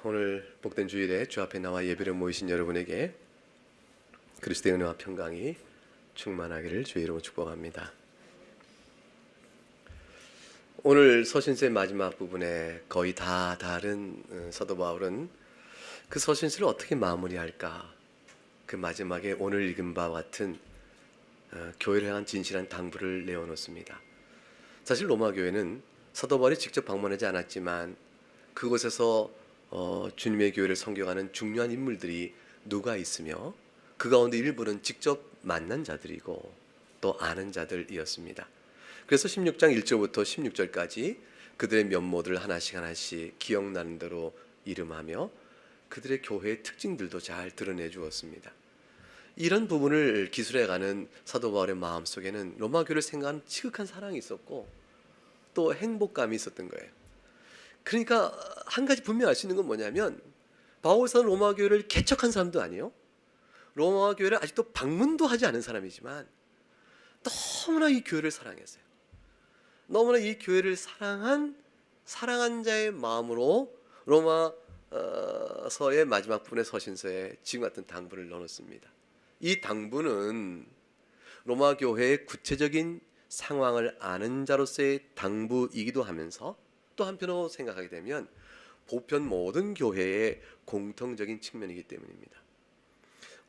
오늘 복된 주일에 주 앞에 나와 예배를 모이신 여러분에게 그리스도의 은혜와 평강이 충만하기를 주의 이름으로 축복합니다. 오늘 서신서의 마지막 부분에 거의 다 다른 사도 바울은 그 서신서를 어떻게 마무리할까, 그 마지막에 오늘 읽은 바와 같은 교회를 향한 진실한 당부를 내어놓습니다. 사실 로마 교회는 사도 바울이 직접 방문하지 않았지만 그곳에서 주님의 교회를 섬겨가는 중요한 인물들이 누가 있으며 그 가운데 일부는 직접 만난 자들이고 또 아는 자들이었습니다. 그래서 16장 1절부터 16절까지 그들의 면모들을 하나씩 기억나는 대로 이름하며 그들의 교회의 특징들도 잘 드러내 주었습니다. 이런 부분을 기술해가는 사도 바울의 마음속에는 로마 교회를 생각하는 지극한 사랑이 있었고 또 행복감이 있었던 거예요. 그러니까 한 가지 분명히 알 수 있는 건 뭐냐면 바울사는 로마 교회를 개척한 사람도 아니에요. 로마 교회를 아직도 방문도 하지 않은 사람이지만 너무나 이 교회를 사랑했어요. 너무나 이 교회를 사랑한 자의 마음으로 로마서의 마지막 부분의 서신서에 지금 같은 당부를 넣어놓습니다. 이 당부는 로마 교회의 구체적인 상황을 아는 자로서의 당부이기도 하면서 또 한편으로 생각하게 되면 보편 모든 교회의 공통적인 측면이기 때문입니다.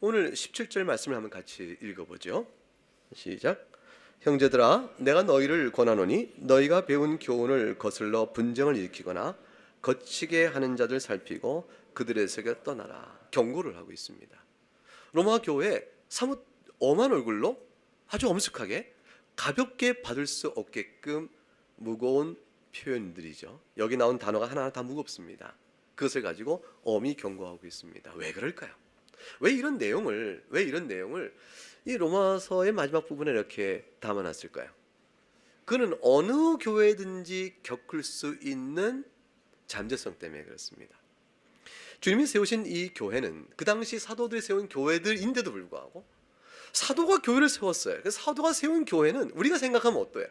오늘 17절 말씀을 한번 같이 읽어보죠. 시작. 형제들아, 내가 너희를 권하노니 너희가 배운 교훈을 거슬러 분쟁을 일으키거나 거치게 하는 자들 살피고 그들에게서 떠나라. 경고를 하고 있습니다. 로마 교회 사뭇 엄한 얼굴로 아주 엄숙하게 가볍게 받을 수 없게끔 무거운 표현들이죠. 여기 나온 단어가 하나하나 다 무겁습니다. 그것을 가지고 엄히 경고하고 있습니다. 왜 그럴까요? 왜 이런 내용을 이 로마서의 마지막 부분에 이렇게 담아놨을까요? 그는 어느 교회든지 겪을 수 있는 잠재성 때문에 그렇습니다. 주님이 세우신 이 교회는 그 당시 사도들이 세운 교회들인데도 불구하고 사도가 교회를 세웠어요. 그래서 사도가 세운 교회는 우리가 생각하면 어때요?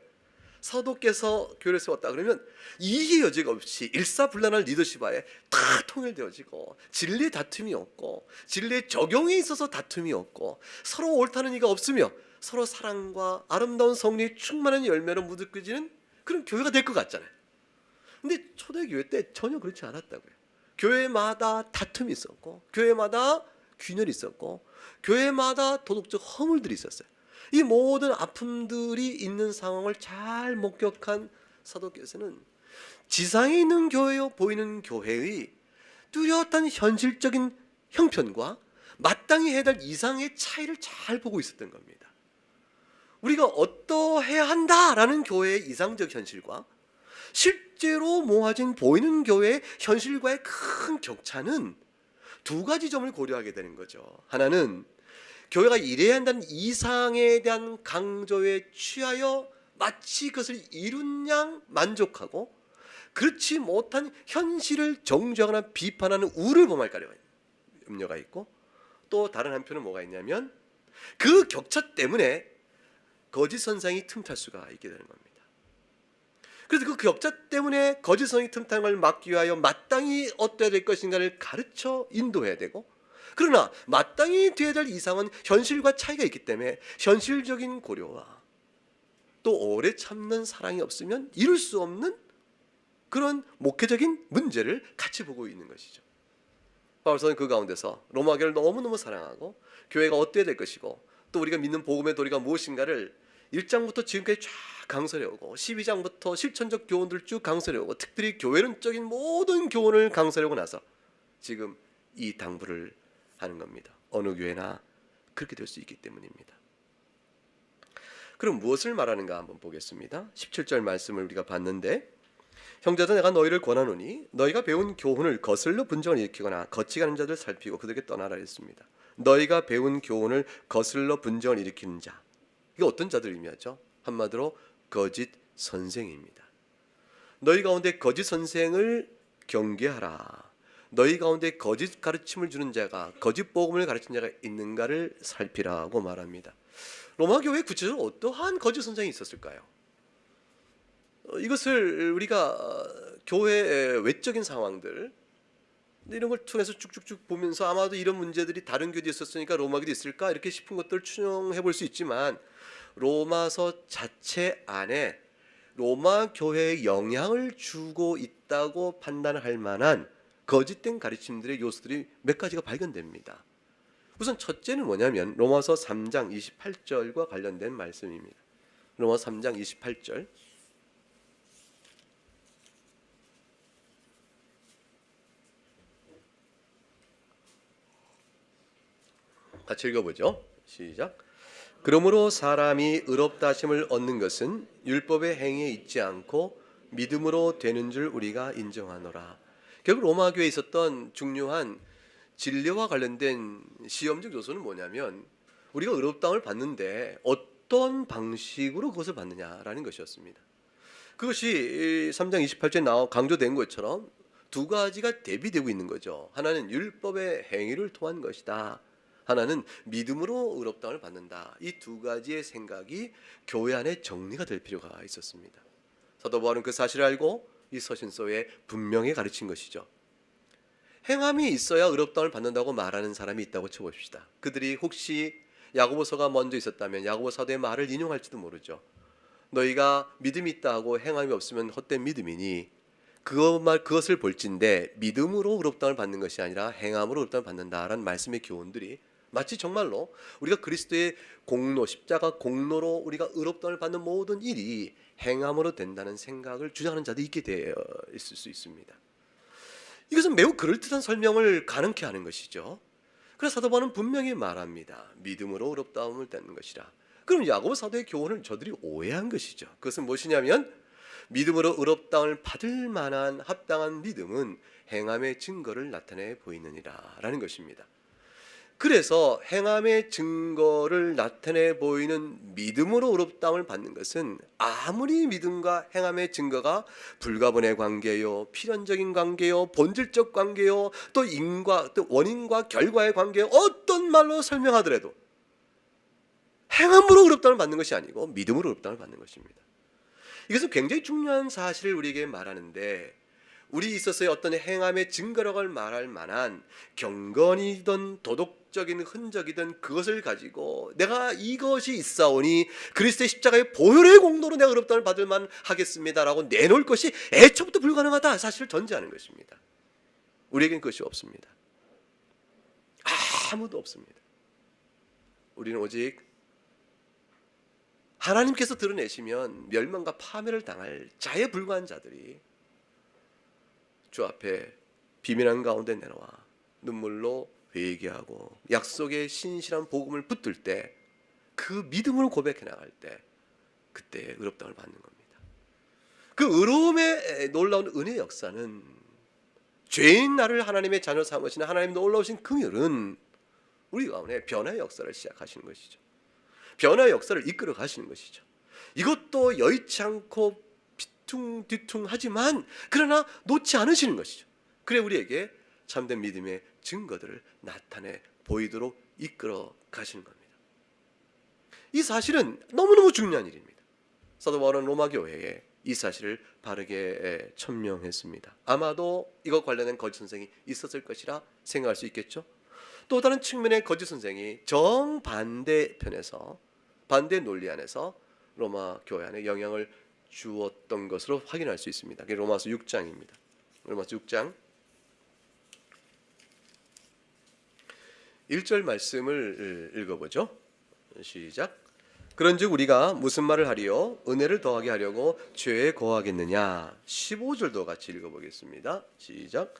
사도께서 교회를 세웠다 그러면 이해 여지가 없이 일사불란한 리더십 하에 다 통일되어지고 진리의 다툼이 없고 진리의 적용에 있어서 다툼이 없고 서로 옳다는 이가 없으며 서로 사랑과 아름다운 성리의 충만한 열매로 무드겨지는 그런 교회가 될 것 같잖아요. 근데 초대교회 때 전혀 그렇지 않았다고요. 교회마다 다툼이 있었고 교회마다 균열이 있었고 교회마다 도덕적 허물들이 있었어요. 이 모든 아픔들이 있는 상황을 잘 목격한 사도께서는 지상에 있는 교회요 보이는 교회의 뚜렷한 현실적인 형편과 마땅히 해야 될 이상의 차이를 잘 보고 있었던 겁니다. 우리가 어떠해야 한다라는 교회의 이상적 현실과 실제로 모아진 보이는 교회의 현실과의 큰 격차는 두 가지 점을 고려하게 되는 거죠. 하나는 교회가 이래야 한다는 이상에 대한 강조에 취하여 마치 그것을 이룬 양 만족하고 그렇지 못한 현실을 정죄하거나 비판하는 우를 범할 염려가 있고 또 다른 한편은 뭐가 있냐면 그 격차 때문에 거짓 선상이 틈탈 수가 있게 되는 겁니다. 그래서 그 격차 때문에 거짓 선상이 틈타는 걸 막기 위하여 마땅히 어떠해야 될 것인가를 가르쳐 인도해야 되고 그러나 마땅히 되어야 될 이상은 현실과 차이가 있기 때문에 현실적인 고려와 또 오래 참는 사랑이 없으면 이룰 수 없는 그런 목회적인 문제를 같이 보고 있는 것이죠. 바울서는 그 가운데서 로마 교회를 너무너무 사랑하고 교회가 어때야 될 것이고 또 우리가 믿는 복음의 도리가 무엇인가를 1장부터 지금까지 쫙 강설해 오고 12장부터 실천적 교훈들을 쭉 강설해 오고 특별히 교회론적인 모든 교훈을 강설해 오고 나서 지금 이 당부를 하는 겁니다. 어느 교회나 그렇게 될 수 있기 때문입니다. 그럼 무엇을 말하는가 한번 보겠습니다. 17절 말씀을 우리가 봤는데 형제들 내가 너희를 권하노니 너희가 배운 교훈을 거슬러 분쟁을 일으키거나 거치게 하는 자들 살피고 그들에게 떠나라 했습니다. 너희가 배운 교훈을 거슬러 분쟁을 일으키는 자, 이게 어떤 자들 의미하죠? 한마디로 거짓 선생입니다. 너희 가운데 거짓 선생을 경계하라. 너희 가운데 거짓 가르침을 주는 자가 거짓 복음을 가르치는 자가 있는가를 살피라고 말합니다. 로마 교회에 구체적으로 어떠한 거짓 선생이 있었을까요? 이것을 우리가 교회의 외적인 상황들 이런 걸 통해서 쭉쭉쭉 보면서 아마도 이런 문제들이 다른 교회도 있었으니까 로마 교회도 있을까 이렇게 싶은 것들을 추정해 볼 수 있지만, 로마서 자체 안에 로마 교회에 영향을 주고 있다고 판단할 만한 거짓된 가르침들의 요소들이 몇 가지가 발견됩니다. 우선 첫째는 뭐냐면 로마서 3장 28절과 관련된 말씀입니다. 로마서 3장 28절 같이 읽어보죠. 시작. 그러므로 사람이 의롭다 하심을 얻는 것은 율법의 행위에 있지 않고 믿음으로 되는 줄 우리가 인정하노라. 결국 로마 교회에 있었던 중요한 진리와 관련된 시험적 요소는 뭐냐면 우리가 의롭다함을 받는데 어떤 방식으로 그것을 받느냐라는 것이었습니다. 그것이 3장 28절에 강조된 것처럼 두 가지가 대비되고 있는 거죠. 하나는 율법의 행위를 통한 것이다. 하나는 믿음으로 의롭다함을 받는다. 이 두 가지의 생각이 교회 안에 정리가 될 필요가 있었습니다. 사도 바울은 그 사실을 알고 이 서신서에 분명히 가르친 것이죠. 행함이 있어야 의롭다함을 받는다고 말하는 사람이 있다고 쳐봅시다. 그들이 혹시 야고보서가 먼저 있었다면 야고보 사도의 말을 인용할지도 모르죠. 너희가 믿음이 있다 하고 행함이 없으면 헛된 믿음이니 그것을 볼진대 믿음으로 의롭다함을 받는 것이 아니라 행함으로 의롭다함을 받는다라는 말씀의 교훈들이 마치 정말로 우리가 그리스도의 공로, 십자가 공로로 우리가 의롭다함을 받는 모든 일이 행함으로 된다는 생각을 주장하는 자도 있게 되어 있을 수 있습니다. 이것은 매우 그럴듯한 설명을 가능케 하는 것이죠. 그래서 사도 바울은 분명히 말합니다. 믿음으로 의롭다함을 받는 것이라. 그럼 야고보 사도의 교훈을 저들이 오해한 것이죠. 그것은 무엇이냐면 믿음으로 의롭다함을 받을 만한 합당한 믿음은 행함의 증거를 나타내 보이느니라 라는 것입니다. 그래서 행함의 증거를 나타내 보이는 믿음으로 의롭다함을 받는 것은 아무리 믿음과 행함의 증거가 불가분의 관계요, 필연적인 관계요, 본질적 관계요, 또 원인과 결과의 관계요, 어떤 말로 설명하더라도 행함으로 의롭다함을 받는 것이 아니고 믿음으로 의롭다함을 받는 것입니다. 이것은 굉장히 중요한 사실을 우리에게 말하는데, 우리 있어서의 어떤 행함의 증거라고 말할 만한 경건이든 도덕적인 흔적이든 그것을 가지고 내가 이것이 있사오니 그리스도의 십자가의 보혈의 공로로 내가 의롭다함을 받을 만하겠습니다라고 내놓을 것이 애초부터 불가능하다 사실을 전제하는 것입니다. 우리에겐 그것이 없습니다. 아무도 없습니다. 우리는 오직 하나님께서 드러내시면 멸망과 파멸을 당할 자에 불과한 자들이 주 앞에 비밀한 가운데 내놓아 눈물로 회개하고 약속의 신실한 복음을 붙들 때, 그 믿음으로 고백해 나갈 때 그때 의롭다함을 받는 겁니다. 그 의로움의 놀라운 은혜 역사는 죄인 나를 하나님의 자녀 삼으시는 하나님 놀라우신 금율은 우리 가운데 변화의 역사를 시작하시는 것이죠. 변화의 역사를 이끌어 가시는 것이죠. 이것도 여의치 않고 뒤퉁하지만 그러나 놓지 않으시는 것이죠. 그래 우리에게 참된 믿음의 증거들을 나타내 보이도록 이끌어 가시는 겁니다. 이 사실은 너무너무 중요한 일입니다. 사도 바울은 로마 교회에 이 사실을 바르게 천명했습니다. 아마도 이것 관련된 거짓 선생이 있었을 것이라 생각할 수 있겠죠. 또 다른 측면의 거짓 선생이 정반대편에서 반대 논리 안에서 로마 교회 안에 영향을 주었던 것으로 확인할 수 있습니다. 그게 로마서 6장입니다. 로마서 6장 1절 말씀을 읽어보죠. 시작. 그런즉 우리가 무슨 말을 하리요? 은혜를 더하게 하려고 죄에 거하겠느냐? 15절도 같이 읽어보겠습니다. 시작.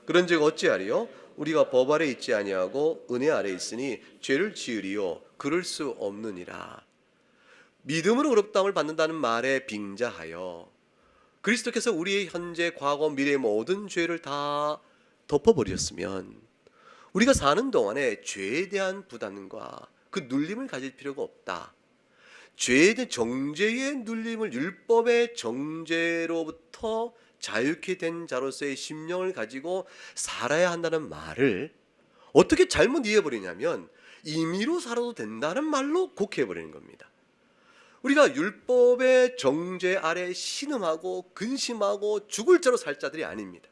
그런즉 어찌하리요? 우리가 법 아래 있지 아니하고 은혜 아래 있으니 죄를 지으리요? 그럴 수 없느니라. 믿음으로 의롭다함을 받는다는 말에 빙자하여 그리스도께서 우리의 현재, 과거, 미래의 모든 죄를 다 덮어버렸으면 우리가 사는 동안에 죄에 대한 부담과 그 눌림을 가질 필요가 없다. 죄에 대한 정죄의 눌림을, 율법의 정죄로부터 자유케 된 자로서의 심령을 가지고 살아야 한다는 말을 어떻게 잘못 이해해버리냐면 임의로 살아도 된다는 말로 곡해해버리는 겁니다. 우리가 율법의 정죄 아래 신음하고 근심하고 죽을 죄로 살 자들이 아닙니다.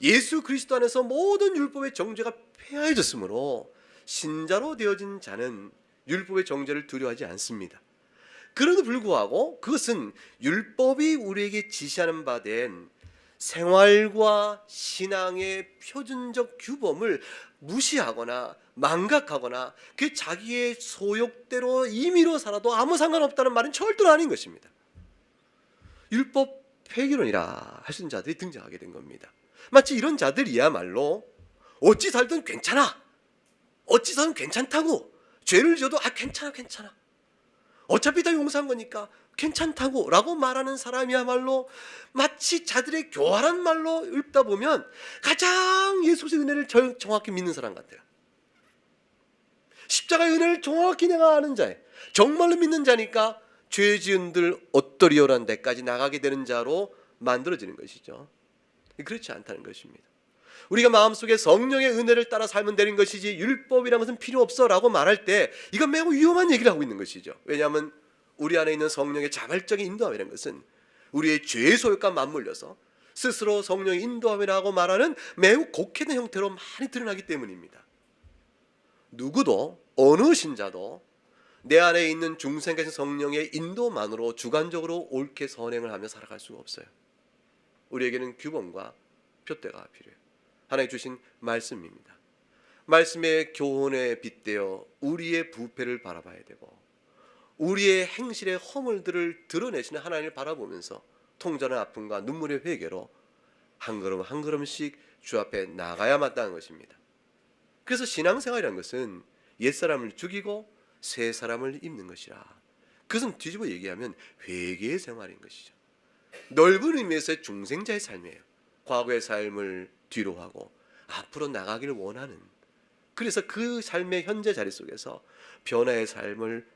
예수 그리스도 안에서 모든 율법의 정죄가 폐하여졌으므로 신자로 되어진 자는 율법의 정죄를 두려워하지 않습니다. 그럼에도 불구하고 그것은 율법이 우리에게 지시하는 바 된 생활과 신앙의 표준적 규범을 무시하거나 망각하거나 그 자기의 소욕대로 임의로 살아도 아무 상관없다는 말은 절대로 아닌 것입니다. 율법 폐기론이라 하시는 자들이 등장하게 된 겁니다. 마치 이런 자들이야말로 어찌 살든 괜찮아, 어찌 살든 괜찮다고, 죄를 지어도 괜찮아, 어차피 다 용서한 거니까 괜찮다고 라고 말하는 사람이야말로 마치 자들의 교활한 말로 읽다 보면 가장 예수의 은혜를 정확히 믿는 사람 같아요. 십자가의 은혜를 정확히 내가 아는 자예요. 정말로 믿는 자니까 죄 지은들 어떠리오라는 데까지 나가게 되는 자로 만들어지는 것이죠. 그렇지 않다는 것입니다. 우리가 마음속에 성령의 은혜를 따라 살면 되는 것이지 율법이라는 것은 필요 없어 라고 말할 때 이건 매우 위험한 얘기를 하고 있는 것이죠. 왜냐하면 우리 안에 있는 성령의 자발적인 인도함이라는 것은 우리의 죄의 소욕과 맞물려서 스스로 성령의 인도함이라고 말하는 매우 곡해된 형태로 많이 드러나기 때문입니다. 누구도 어느 신자도 내 안에 있는 중생계신 성령의 인도만으로 주관적으로 옳게 선행을 하며 살아갈 수가 없어요. 우리에게는 규범과 표대가 필요해요. 하나님 주신 말씀입니다. 말씀의 교훈에 빗대어 우리의 부패를 바라봐야 되고 우리의 행실의 허물들을 드러내시는 하나님을 바라보면서 통전한 아픔과 눈물의 회개로 한 걸음 한 걸음씩 주 앞에 나가야 마땅한 것입니다. 그래서 신앙생활이라는 것은 옛사람을 죽이고 새 사람을 입는 것이라. 그것은 뒤집어 얘기하면 회개의 생활인 것이죠. 넓은 의미에서의 중생자의 삶이에요. 과거의 삶을 뒤로 하고 앞으로 나가기를 원하는, 그래서 그 삶의 현재 자리 속에서 변화의 삶을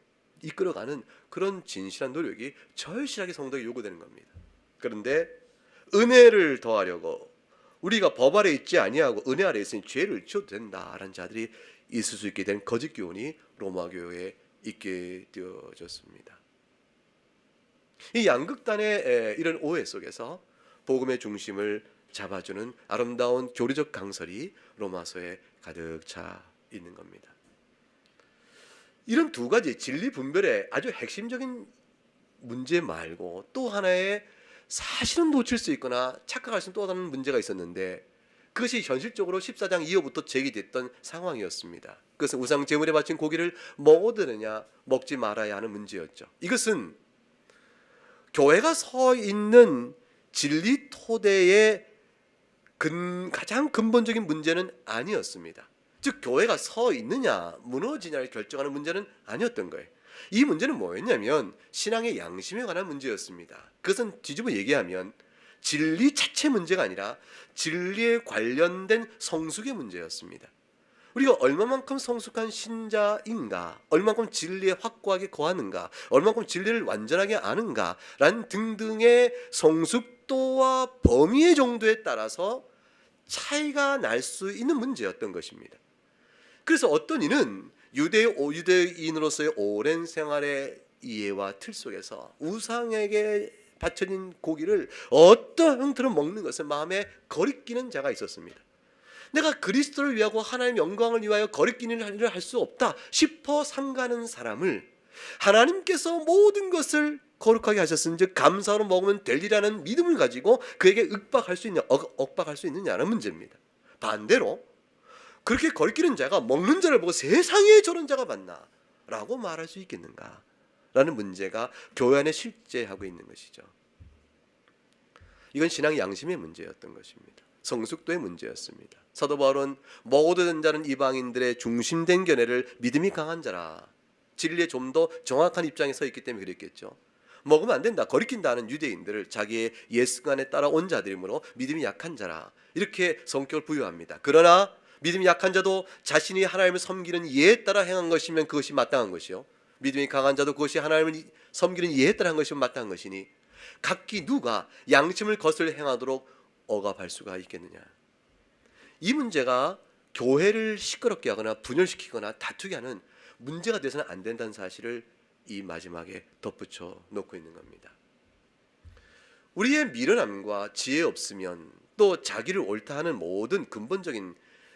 이끌어가는 그런 진실한 노력이 절실하게 성도에게 요구되는 겁니다. 그런데 은혜를 더하려고 우리가 법 아래 있지 아니하고 은혜 아래 있으니 죄를 지어도 된다라는 자들이 있을 수 있게 된 거짓 교훈이 로마 교회에 있게 되어졌습니다. 이 양극단의 이런 오해 속에서 복음의 중심을 잡아주는 아름다운 교리적 강설이 로마서에 가득 차 있는 겁니다. 이런 두 가지 진리 분별의 아주 핵심적인 문제 말고 또 하나의 사실은 놓칠 수 있거나 착각할 수 있는 또 다른 문제가 있었는데 그것이 현실적으로 14장 이후부터 제기됐던 상황이었습니다. 그것은 우상 제물에 바친 고기를 먹어도 되느냐 먹지 말아야 하는 문제였죠. 이것은 교회가 서 있는 진리 토대의 가장 근본적인 문제는 아니었습니다. 즉 교회가 서 있느냐 무너지냐를 결정하는 문제는 아니었던 거예요. 이 문제는 뭐였냐면 신앙의 양심에 관한 문제였습니다. 그것은 뒤집어 얘기하면 진리 자체 문제가 아니라 진리에 관련된 성숙의 문제였습니다. 우리가 얼마만큼 성숙한 신자인가, 얼마만큼 진리에 확고하게 거하는가, 얼마만큼 진리를 완전하게 아는가라는 등등의 성숙도와 범위의 정도에 따라서 차이가 날 수 있는 문제였던 것입니다. 그래서 어떤 이는 유대인으로서의 오랜 생활의 이해와 틀 속에서 우상에게 바쳐진 고기를 어떤 형태로 먹는 것을 마음에 거리끼는 자가 있었습니다. 내가 그리스도를 위하고 하나님 영광을 위하여 거리끼는 일을 할 수 없다 싶어 삼가는 사람을 하나님께서 모든 것을 거룩하게 하셨은즉 감사로 먹으면 될 일이라는 믿음을 가지고 그에게 억박할 수 있느냐는 문제입니다. 반대로 그렇게 거리끼는 자가 먹는 자를 보고 세상에 저런 자가 많나 라고 말할 수 있겠는가 라는 문제가 교회 안에 실제하고 있는 것이죠. 이건 신앙 양심의 문제였던 것입니다. 성숙도의 문제였습니다. 사도 바울은 먹어도 된 자는 이방인들의 중심된 견해를 믿음이 강한 자라, 진리에 좀 더 정확한 입장에 서 있기 때문에 그랬겠죠. 먹으면 안 된다, 거리낀다는 유대인들을 자기의 옛습관에 따라온 자들이므로 믿음이 약한 자라 이렇게 성격을 부여합니다. 그러나 믿음이 약한 자도 자신이 하나님을 섬기는 예에 따라 행한 것이면 그것이 마땅한 것이요, 믿음이 강한 자도 그것이 하나님을 섬기는 예에 따라 한 것이면 마땅한 것이니 각기 누가 양심을 거슬려 행하도록 억압할 수가 있겠느냐. 이 문제가 교회를 시끄럽게 하거나 분열시키거나 다투게 하는 문제가 돼서는 안 된다는 사실을 이 마지막에 덧붙여 놓고 있는 겁니다. 우리의 미련함과 지혜 없으면 또 자기를 옳다 하는 모든 근본적인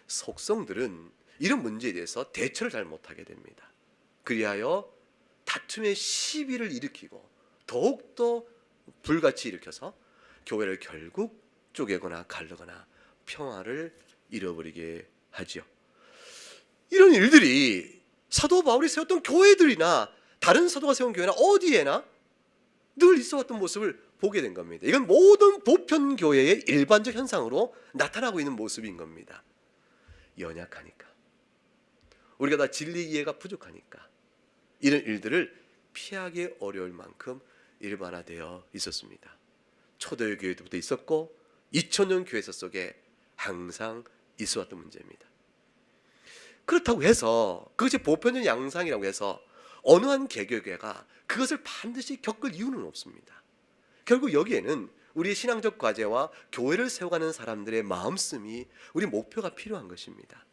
속성들은 이런 문제에 대해서 대처를 잘 못하게 됩니다. 그리하여 다툼의 시비를 일으키고 더욱더 불같이 일으켜서 교회를 결국 쪼개거나 가르거나 평화를 잃어버리게 하지요. 이런 일들이 사도 바울이 세웠던 교회들이나 다른 사도가 세운 교회나 어디에나 늘 있어왔던 모습을 보게 된 겁니다. 이건 모든 보편 교회의 일반적 현상으로 나타나고 있는 모습인 겁니다. 연약하니까, 우리가 다 진리 이해가 부족하니까 이런 일들을 피하기 어려울 만큼 일반화되어 있었습니다. 초대의 교회부터 있었고 2000년 교회사 속에 항상 있어왔던 문제입니다. 그렇다고 해서 그것이 보편적 양상이라고 해서 어느 한 개교회가 그것을 반드시 겪을 이유는 없습니다. 결국 여기에는 우리의 신앙적 과제와 교회를 세워가는 사람들의 마음씀이 우리 목표가 필요한 것입니다.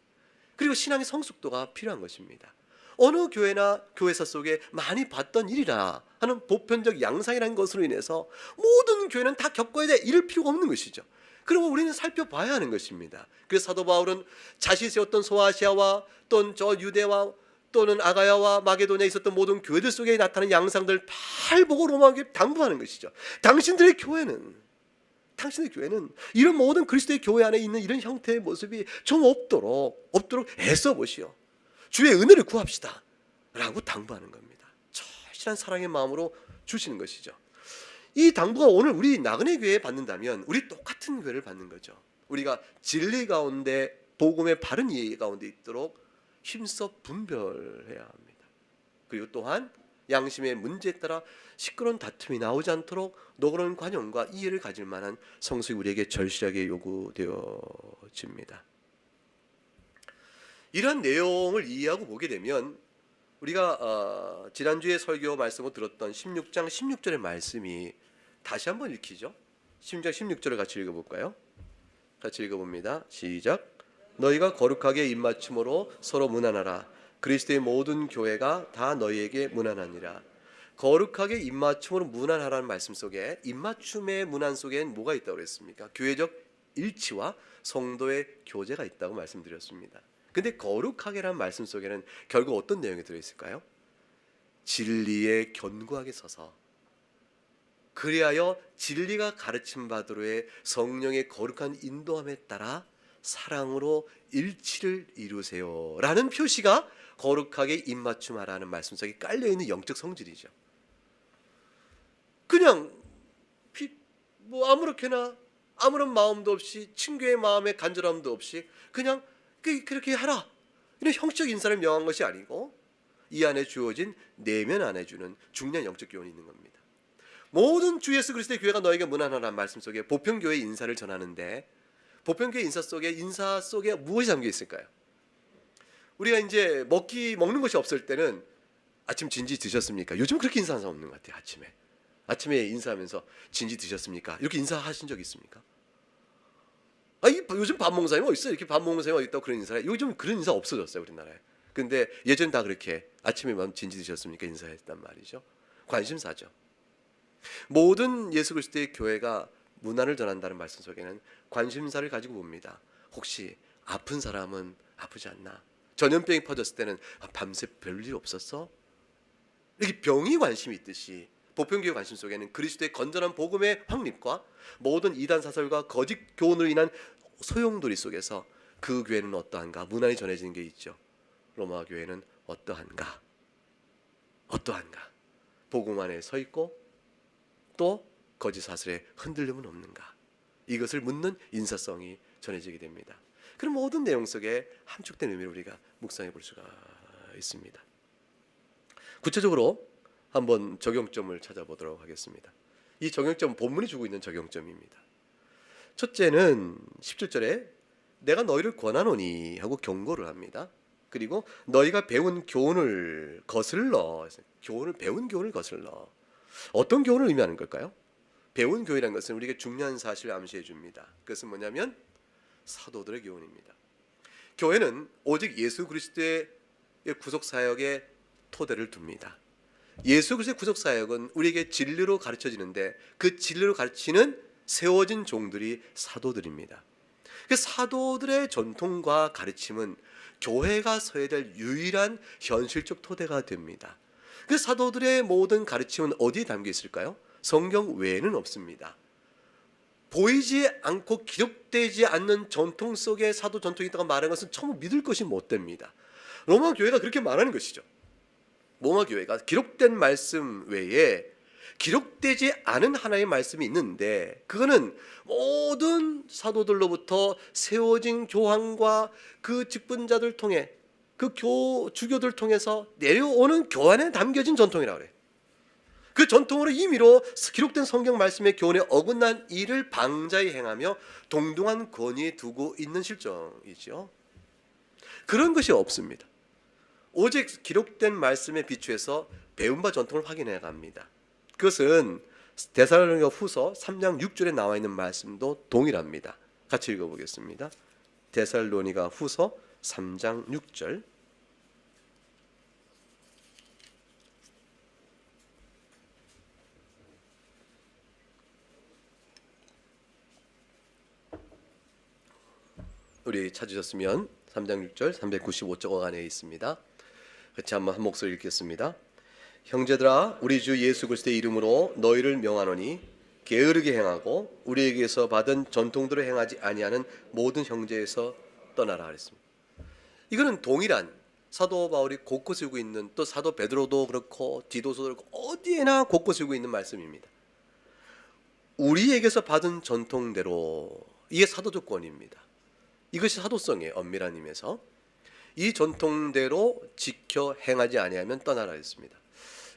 그리고 신앙의 성숙도가 필요한 것입니다. 어느 교회나 교회사 속에 많이 봤던 일이라 하는 보편적 양상이라는 것으로 인해서 모든 교회는 다 겪어야 돼 이럴 필요가 없는 것이죠. 그러면 우리는 살펴봐야 하는 것입니다. 그래서 사도 바울은 자신이 세웠던 소아시아와 또는 저 유대와 또는 아가야와 마게도냐에 있었던 모든 교회들 속에 나타나는 양상들을 잘 보고 로마교회에 당부하는 것이죠. 당신들의 교회는 이런 모든 그리스도의 교회 안에 있는 이런 형태의 모습이 좀 없도록 애써 보시오. 주의 은혜를 구합시다 라고 당부하는 겁니다. 절실한 사랑의 마음으로 주시는 것이죠. 이 당부가 오늘 우리 나그네 교회에 받는다면 우리 똑같은 교회를 받는 거죠. 우리가 진리 가운데 복음의 바른 이해 가운데 있도록 힘써 분별해야 합니다. 그리고 또한 양심의 문제에 따라 시끄러운 다툼이 나오지 않도록 노그러운 관용과 이해를 가질 만한 성숙이 우리에게 절실하게 요구되어집니다. 이러한 내용을 이해하고 보게 되면 우리가 지난주에 설교 말씀을 들었던 16장 16절의 말씀이 다시 한번 읽히죠. 16장 16절을 같이 읽어볼까요? 같이 읽어봅니다. 시작. 너희가 거룩하게 입맞춤으로 서로 문안하라. 그리스도의 모든 교회가 다 너희에게 문안하니라. 거룩하게 입맞춤으로 문안하라는 말씀 속에 입맞춤의 문안 속에는 뭐가 있다고 그랬습니까? 교회적 일치와 성도의 교제가 있다고 말씀드렸습니다. 근데 거룩하게라는 말씀 속에는 결국 어떤 내용이 들어있을까요? 진리에 견고하게 서서 그리하여 진리가 가르침 받으로의 성령의 거룩한 인도함에 따라 사랑으로 일치를 이루세요 라는 표시가 거룩하게 입맞춤하라는 말씀 속에 깔려있는 영적 성질이죠. 그냥 뭐 아무렇게나 아무런 마음도 없이 친구의 마음에 간절함도 없이 그냥 그렇게 하라 이런 형식 인사를 명한 것이 아니고 이 안에 주어진 내면 안에 주는 중요한 영적 교훈이 있는 겁니다. 모든 주 예수 그리스도의 교회가 너에게 문안하라는 말씀 속에 보편교회 인사를 전하는데 보편교회 인사 속에 무엇이 담겨 있을까요? 우리가 이제 먹는 것이 없을 때는 아침 진지 드셨습니까? 요즘 그렇게 인사하는 사람 없는 것 같아요. 아침에 인사하면서 진지 드셨습니까? 이렇게 인사하신 적 있습니까? 요즘 밥 먹는 사람이 어디 있어요? 이렇게 밥 먹는 사람이 어디 있다고 그런 인사를 요즘 그런 인사 없어졌어요 우리나라에. 근데 예전 다 그렇게 아침에 진지 드셨습니까? 인사했단 말이죠. 관심사죠. 모든 예수 그리스도의 교회가 문안을 전한다는 말씀 속에는 관심사를 가지고 봅니다. 혹시 아픈 사람은 아프지 않나? 전염병이 퍼졌을 때는 밤새 별일 없었어? 이렇게 병이 관심이 있듯이 보편교회 관심 속에는 그리스도의 건전한 복음의 확립과 모든 이단 사설과 거짓 교훈으로 인한 소용돌이 속에서 그 교회는 어떠한가? 문안이 전해지는 게 있죠. 로마 교회는 어떠한가? 복음 안에 서 있고 또 거짓 사설에 흔들림은 없는가? 이것을 묻는 인사성이 전해지게 됩니다. 그런 모든 내용 속에 함축된 의미를 우리가 묵상해 볼 수가 있습니다. 구체적으로 한번 적용점을 찾아보도록 하겠습니다. 이 적용점은 본문이 주고 있는 적용점입니다. 첫째는 17절에 내가 너희를 권하노니 하고 경고를 합니다. 그리고 너희가 배운 교훈을 거슬러 배운 교훈을 거슬러 어떤 교훈을 의미하는 걸까요? 배운 교훈이라는 것은 우리에게 중요한 사실을 암시해 줍니다. 그것은 뭐냐면 사도들의 교훈입니다. 교회는 오직 예수 그리스도의 구속 사역에 토대를 둡니다. 예수 그리스도의 구속 사역은 우리에게 진리로 가르쳐지는데 그 진리로 가르치는 세워진 종들이 사도들입니다. 그 사도들의 전통과 가르침은 교회가 서야 될 유일한 현실적 토대가 됩니다. 그 사도들의 모든 가르침은 어디에 담겨 있을까요? 성경 외에는 없습니다. 보이지 않고 기록되지 않는 전통 속에 사도 전통이 있다고 말하는 것은 전부 믿을 것이 못 됩니다. 로마 교회가 그렇게 말하는 것이죠. 로마 교회가 기록된 말씀 외에 기록되지 않은 하나의 말씀이 있는데, 그거는 모든 사도들로부터 세워진 교황과 그 직분자들 통해 그 주교들 통해서 내려오는 교환에 담겨진 전통이라고 그래요. 그 전통으로 임의로 기록된 성경 말씀의 교훈에 어긋난 일을 방자히 행하며 동등한 권위에 두고 있는 실정이죠. 그런 것이 없습니다. 오직 기록된 말씀에 비추해서 배운 바 전통을 확인해 갑니다. 그것은 데살로니가 후서 3장 6절에 나와 있는 말씀도 동일합니다. 같이 읽어보겠습니다. 데살로니가 후서 3장 6절. 우리 찾으셨으면 3장 6절 395쪽 안에 있습니다. 같이 한번 한 목소리 읽겠습니다. 형제들아, 우리 주 예수 그리스도의 이름으로 너희를 명하노니 게으르게 행하고 우리에게서 받은 전통대로 행하지 아니하는 모든 형제에서 떠나라 그랬습니다. 이거는 동일한 사도 바울이 곳곳에 쓰고 있는, 또 사도 베드로도 그렇고 디도서도 그렇고 어디에나 곳곳에 쓰고 있는 말씀입니다. 우리에게서 받은 전통대로, 이게 사도적 권위입니다. 이것이 사도성의 엄밀한 의미에서 이 전통대로 지켜 행하지 아니하면 떠나라 했습니다.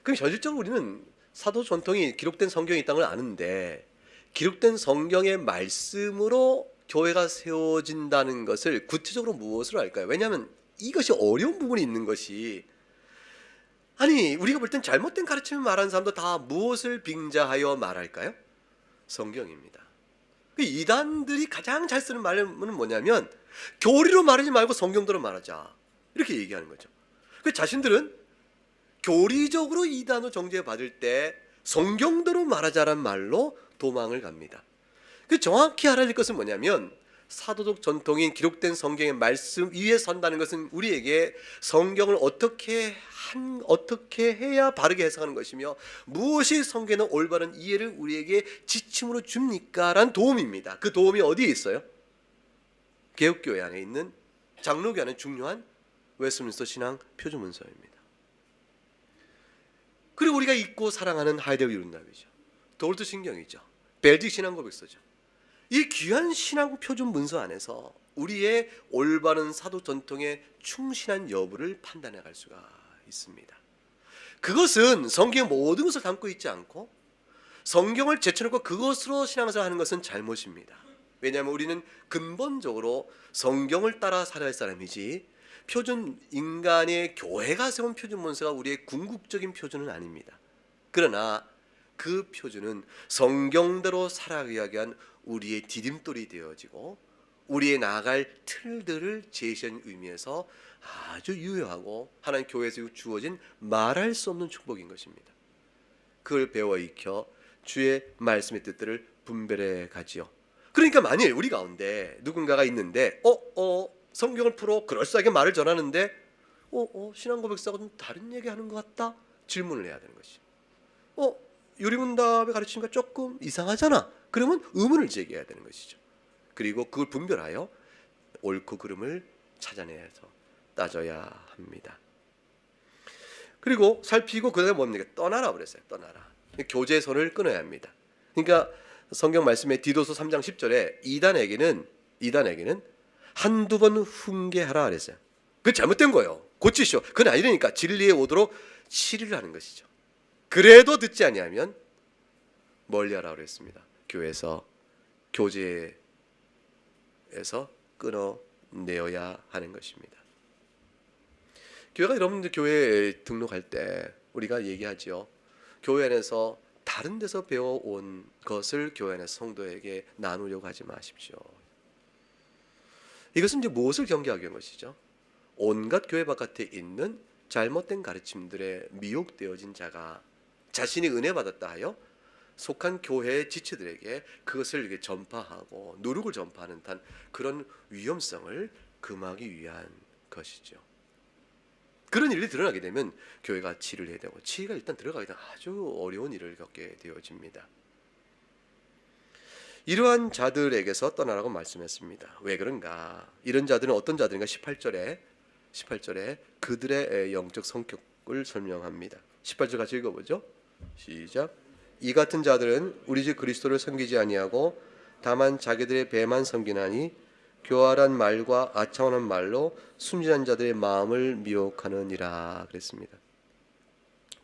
그럼 현실적으로 우리는 사도 전통이 기록된 성경이 있다는 걸 아는데, 기록된 성경의 말씀으로 교회가 세워진다는 것을 구체적으로 무엇으로 할까요? 왜냐하면 이것이 어려운 부분이 있는 것이, 아니 우리가 볼 땐 잘못된 가르침을 말하는 사람도 다 무엇을 빙자하여 말할까요? 성경입니다. 이단들이 가장 잘 쓰는 말은 뭐냐면 교리로 말하지 말고 성경대로 말하자, 이렇게 얘기하는 거죠. 자신들은 교리적으로 이단으로 정죄받을 때 성경대로 말하자란 말로 도망을 갑니다. 정확히 알아야 될 것은 뭐냐면, 사도적 전통인 기록된 성경의 말씀 위에 선다는 것은 우리에게 성경을 어떻게 해야 바르게 해석하는 것이며 무엇이 성경의 올바른 이해를 우리에게 지침으로 줍니까? 라는 도움입니다. 그 도움이 어디에 있어요? 개혁교회 안에 있는 장로교 안에 중요한 웨스트민스터 신앙 표준문서입니다. 그리고 우리가 잊고 사랑하는 하이데거 율납이죠. 도르트 신경이죠. 벨직 신앙고백서죠. 이 귀한 신앙 표준 문서 안에서 우리의 올바른 사도 전통에 충실한 여부를 판단해 갈 수가 있습니다. 그것은 성경의 모든 것을 담고 있지 않고 성경을 제쳐놓고 그것으로 신앙생활 하는 것은 잘못입니다. 왜냐하면 우리는 근본적으로 성경을 따라 살아야 할 사람이지, 표준 인간의 교회가 세운 표준 문서가 우리의 궁극적인 표준은 아닙니다. 그러나 그 표준은 성경대로 살아가기 위한 우리의 디딤돌이 되어지고 우리의 나아갈 틀들을 제시하는 의미에서 아주 유효하고 하나님 교회에서 주어진 말할 수 없는 축복인 것입니다. 그걸 배워 익혀 주의 말씀의 뜻들을 분별해 가지요. 그러니까 만일 우리 가운데 누군가가 있는데 성경을 풀어 그럴싸하게 말을 전하는데 신앙 고백사하고 좀 다른 얘기하는 것 같다, 질문을 해야 되는 것이죠. 유리문답의 가르침과 조금 이상하잖아. 그러면 의문을 제기해야 되는 것이죠. 그리고 그걸 분별하여 옳고 그름을 찾아내서 따져야 합니다. 그리고 살피고 그다음에 뭡니까? 떠나라 그랬어요. 떠나라. 교제의 선을 끊어야 합니다. 그러니까 성경 말씀에 디도서 3장 10절에 이단에게는 한두 번 훈계하라 그랬어요. 그건 잘못된 거예요. 고치시오. 그건 아니라니까. 진리에 오도록 치리를 하는 것이죠. 그래도 듣지 아니하면 멀리하라 그랬습니다. 교회에서 교제에서 끊어내어야 하는 것입니다. 교회가 여러분들 교회에 등록할 때 우리가 얘기하지요. 교회 안에서 다른 데서 배워온 것을 교회 안에서 성도에게 나누려고 하지 마십시오. 이것은 이제 무엇을 경계하기 위한 것이죠? 온갖 교회 바깥에 있는 잘못된 가르침들에 미혹되어진 자가 자신이 은혜 받았다 하여 속한 교회의 지체들에게 그것을 이렇게 전파하고 누룩을 전파하는 단 그런 위험성을 금하기 위한 것이죠. 그런 일이 드러나게 되면 교회가 치를 해야 되고, 치가 일단 들어가게 되면 아주 어려운 일을 겪게 되어집니다. 이러한 자들에게서 떠나라고 말씀했습니다. 왜 그런가? 이런 자들은 어떤 자들인가? 18절에 그들의 영적 성격을 설명합니다. 18절 같이 읽어보죠. 시작. 이 같은 자들은 우리 주 그리스도를 섬기지 아니하고 다만 자기들의 배만 섬기나니 교활한 말과 아첨하는 말로 순진한 자들의 마음을 미혹하느니라 그랬습니다.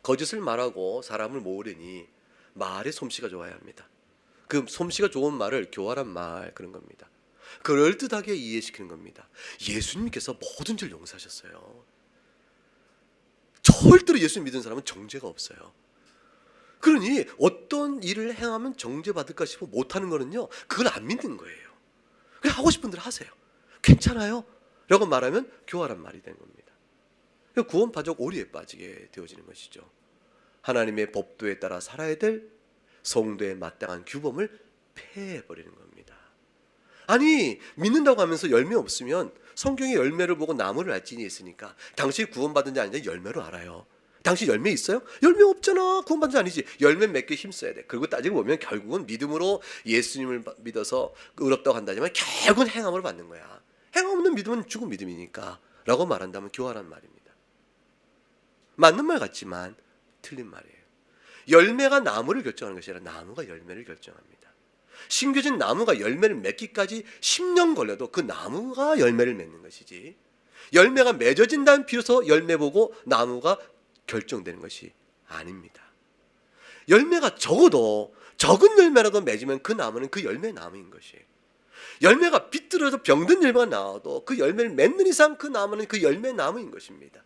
거짓을 말하고 사람을 모으려니 말의 솜씨가 좋아야 합니다. 그 솜씨가 좋은 말을 교활한 말 그런 겁니다. 그럴듯하게 이해시키는 겁니다. 예수님께서 모든 죄를 용서하셨어요. 절대로 예수 믿은 사람은 정죄가 없어요. 그러니 어떤 일을 행하면 정죄받을까 싶어 못하는 거는요, 그걸 안 믿는 거예요. 그냥 하고 싶은 대로 하세요. 괜찮아요? 라고 말하면 교활한 말이 되는 겁니다. 구원파적 오리에 빠지게 되어지는 것이죠. 하나님의 법도에 따라 살아야 될 성도의 마땅한 규범을 폐해버리는 겁니다. 아니, 믿는다고 하면서 열매 없으면 성경의 열매를 보고 나무를 알 지니 있으니까 당신이 구원받은 자 아닌지 열매로 알아요. 당신 열매 있어요? 열매 없잖아. 구원받은 자 아니지. 열매 맺기 힘써야 돼. 그리고 따지고 보면 결국은 믿음으로 예수님을 믿어서 의롭다고 한다지만 결국은 행함으로 받는 거야. 행함 없는 믿음은 죽은 믿음이니까 라고 말한다면 교활한 말입니다. 맞는 말 같지만 틀린 말이에요. 열매가 나무를 결정하는 것이 아니라 나무가 열매를 결정합니다. 심겨진 나무가 열매를 맺기까지 10년 걸려도 그 나무가 열매를 맺는 것이지, 열매가 맺어진다면 비로소 열매 보고 나무가 결정되는 것이 아닙니다. 열매가 적어도 적은 열매라도 맺으면 그 나무는 그 열매 나무인 것이에요. 열매가 비뚤어져 병든 열매가 나와도 그 열매를 맺는 이상 그 나무는 그 열매 나무인 것입니다.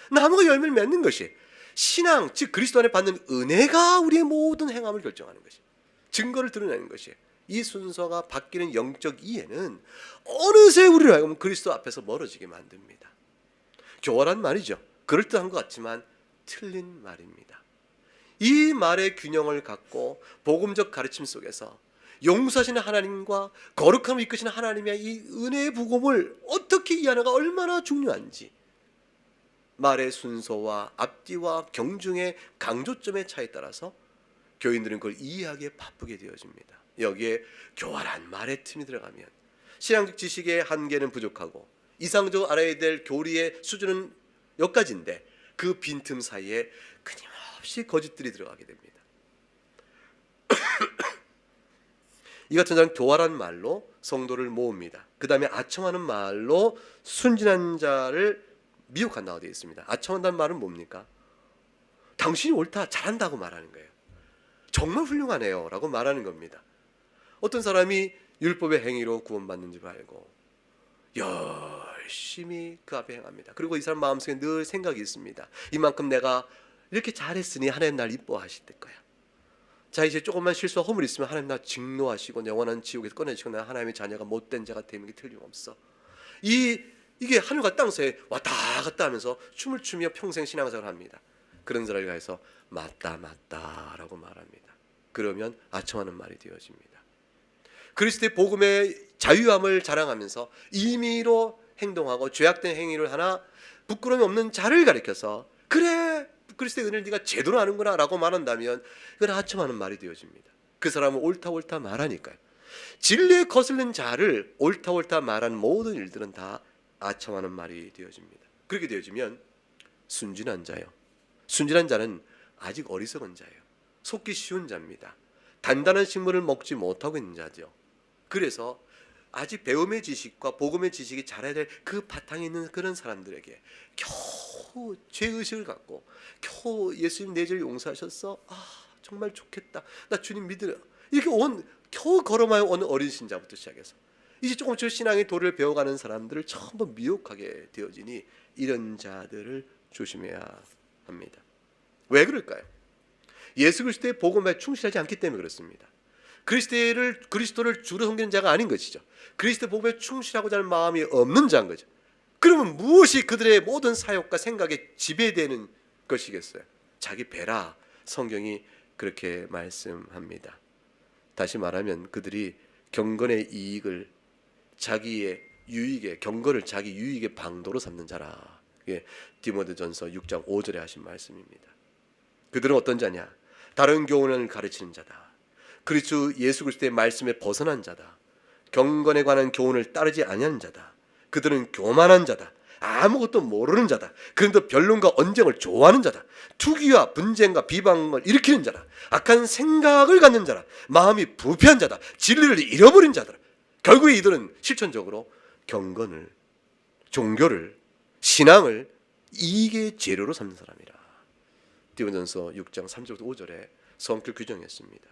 나무가 열매를 맺는 것이 신앙, 즉 그리스도 안에 받는 은혜가 우리의 모든 행함을 결정하는 것이, 증거를 드러내는 것이에요. 이 순서가 바뀌는 영적 이해는 어느새 우리를 하여금 그리스도 앞에서 멀어지게 만듭니다. 교활한 말이죠. 그럴듯한 것 같지만 틀린 말입니다. 이 말의 균형을 갖고 복음적 가르침 속에서 용서하시는 하나님과 거룩함을 이끄시는 하나님의 이 은혜의 복음을 어떻게 이해하는가 얼마나 중요한지, 말의 순서와 앞뒤와 경중의 강조점의 차이에 따라서 교인들은 그걸 이해하기에 바쁘게 되어집니다. 여기에 교활한 말의 틈이 들어가면 신앙적 지식의 한계는 부족하고 이상적으로 알아야 될 교리의 수준은 여기까지인데 그 빈틈 사이에 끊임없이 거짓들이 들어가게 됩니다. 이 같은 자는 교활한 말로 성도를 모읍니다. 그 다음에 아첨하는 말로 순진한 자를 미혹한다고 되어 있습니다. 아첨한다는 말은 뭡니까? 당신이 옳다, 잘한다고 말하는 거예요. 정말 훌륭하네요 라고 말하는 겁니다. 어떤 사람이 율법의 행위로 구원받는 줄 알고 열심히 그 앞에 행합니다. 그리고 이 사람 마음속에 늘 생각이 있습니다. 이만큼 내가 이렇게 잘했으니 하나님 날 이뻐하실 거야. 자, 이제 조금만 실수와 허물이 있으면 하나님 나 직노하시고 영원한 지옥에서 꺼내시고 나 하나님의 자녀가 못된 자가 되는 게 틀림없어. 이게 하늘과 땅 사이에 왔다 갔다 하면서 춤을 추며 평생 신앙생활을 합니다. 그런 자를 위해서 맞다 라고 말합니다. 그러면 아첨하는 말이 되어집니다. 그리스도의 복음의 자유함을 자랑하면서 임의로 행동하고 죄악된 행위를 하나 부끄러움이 없는 자를 가리켜서 그래 그리스도의 은혜를 네가 제대로 아는구나 라고 말한다면 그건 아첨하는 말이 되어집니다. 그 사람은 옳다 말하니까요. 진리에 거슬린 자를 옳다 말하는 모든 일들은 다 아첨하는 말이 되어집니다. 그렇게 되어지면 순진한 자요. 순진한 자는 아직 어리석은 자예요. 속기 쉬운 자입니다. 단단한 식물을 먹지 못하고 있는 자죠. 그래서 아직 배움의 지식과 복음의 지식이 자라야 될 그 바탕에 있는 그런 사람들에게 겨우 죄의식을 갖고 겨우 예수님 내 죄를 용서하셨어? 아 정말 좋겠다. 나 주님 믿으려. 이렇게 겨우 걸어마요 오는 어린 신자부터 시작해서 이제 조금씩 신앙의 도를 배워가는 사람들을 전부 미혹하게 되어지니 이런 자들을 조심해야 합니다. 왜 그럴까요? 예수 그리스도의 복음에 충실하지 않기 때문에 그렇습니다. 그리스도를 주로 섬기는 자가 아닌 것이죠. 그리스도 복음에 충실하고자 하는 마음이 없는 자인 거죠. 그러면 무엇이 그들의 모든 사역과 생각에 지배되는 것이겠어요? 자기 배라 성경이 그렇게 말씀합니다. 다시 말하면 그들이 경건의 이익을 자기의 유익의 경건을 자기 유익의 방도로 삼는 자라. 이게 디모데전서 6장 5절에 하신 말씀입니다. 그들은 어떤 자냐? 다른 교훈을 가르치는 자다. 그리스도 예수 그리스도의 말씀에 벗어난 자다. 경건에 관한 교훈을 따르지 아니하는 자다. 그들은 교만한 자다. 아무것도 모르는 자다. 그런데 변론과 언쟁을 좋아하는 자다. 투기와 분쟁과 비방을 일으키는 자다. 악한 생각을 갖는 자다. 마음이 부패한 자다. 진리를 잃어버린 자다. 결국에 이들은 실천적으로 경건을, 종교를, 신앙을 이익의 재료로 삼는 사람이라. 디모데전서 6장 3절부터 5절에 성격 규정했습니다.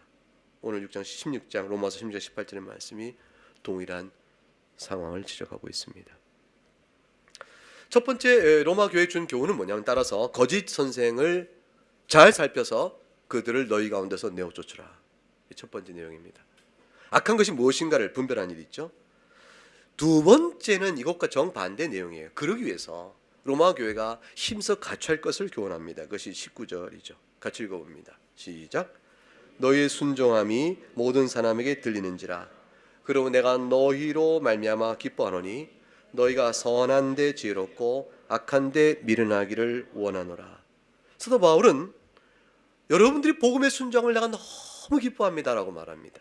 오늘 16장 로마서 16장 18절의 말씀이 동일한 상황을 지적하고 있습니다. 첫 번째 로마 교회에 준 교훈은 뭐냐면 따라서 거짓 선생을 잘 살펴서 그들을 너희 가운데서 내어 쫓으라. 첫 번째 내용입니다. 악한 것이 무엇인가를 분별하는 일이 있죠. 두 번째는 이것과 정반대 내용이에요. 그러기 위해서 로마 교회가 힘써 갖춰야 할 것을 교훈합니다. 그것이 19절이죠. 같이 읽어봅니다. 시작. 너희의 순종함이 모든 사람에게 들리는지라. 그러므로 내가 너희로 말미암아 기뻐하노니 너희가 선한 데 지혜롭고 악한 데 미련하기를 원하노라. 사도 바울은 여러분들이 복음의 순종을 내가 너무 기뻐합니다라고 말합니다.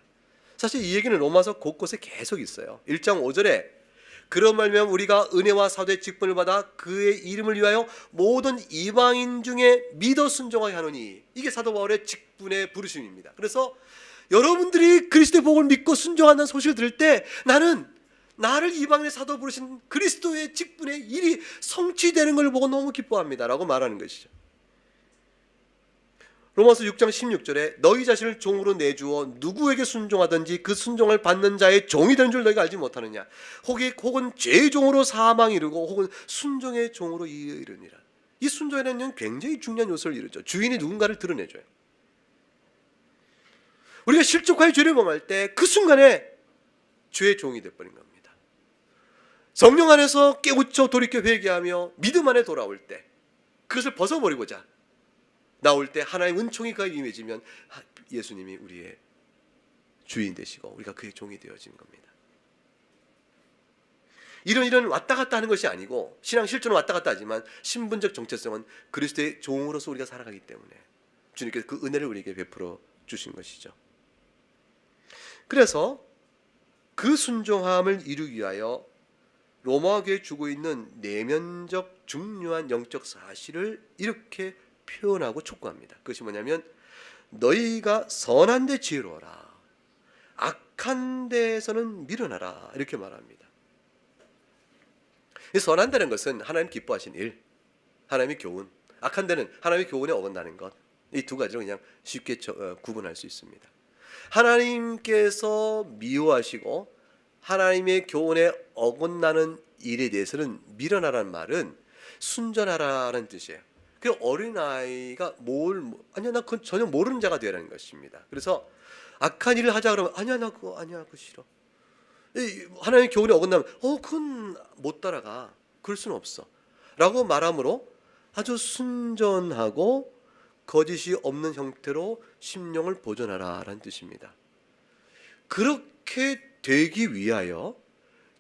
사실 이 얘기는 로마서 곳곳에 계속 있어요. 1장 5절에 그런 말면 우리가 은혜와 사도의 직분을 받아 그의 이름을 위하여 모든 이방인 중에 믿어 순종하게 하노니, 이게 사도 바울의 직분의 부르심입니다. 그래서 여러분들이 그리스도의 복을 믿고 순종한다는 소식을 들을 때 나는 나를 이방인의 사도 부르신 그리스도의 직분의 일이 성취되는 걸 보고 너무 기뻐합니다라고 말하는 것이죠. 로마서 6장 16절에 너희 자신을 종으로 내주어 누구에게 순종하든지 그 순종을 받는 자의 종이 되는 줄 너희가 알지 못하느냐. 혹은 죄의 종으로 사망이 이르고 혹은 순종의 종으로 이르니라. 이 순종이라는 굉장히 중요한 요소를 이루죠. 주인이 누군가를 드러내줘요. 우리가 실족하여 죄를 범할 때 그 순간에 죄의 종이 되어버린 겁니다. 성령 안에서 깨우쳐 돌이켜 회개하며 믿음 안에 돌아올 때 그것을 벗어버리고자 나올 때 하나님의 은총이 그에게 임해지면 예수님이 우리의 주인 되시고 우리가 그의 종이 되어진 겁니다. 이런 왔다 갔다 하는 것이 아니고, 신앙 실존은 왔다 갔다 하지만 신분적 정체성은 그리스도의 종으로서 우리가 살아가기 때문에 주님께서 그 은혜를 우리에게 베풀어 주신 것이죠. 그래서 그 순종함을 이루기 위하여 로마 교회에 주고 있는 내면적 중요한 영적 사실을 이렇게 표현하고 촉구합니다. 그것이 뭐냐면 너희가 선한 데 지혜로워라, 악한 데에서는 미련하라, 이렇게 말합니다. 이 선한 데는 것은 하나님 기뻐하신 일, 하나님의 교훈, 악한 데는 하나님의 교훈에 어긋나는 것, 이 두 가지로 그냥 쉽게 구분할 수 있습니다. 하나님께서 미워하시고 하나님의 교훈에 어긋나는 일에 대해서는 미련하라는 말은 순전하라는 뜻이에요. 그 어린아이가 아니야 나 그건 전혀 모르는 자가 되라는 것입니다. 그래서 악한 일을 하자 그러면 아니야 나 그거 아니야 그거 싫어. 하나님의 교훈에 어긋나면 그건 못 따라가, 그럴 수는 없어 라고 말함으로 아주 순전하고 거짓이 없는 형태로 심령을 보존하라 라는 뜻입니다. 그렇게 되기 위하여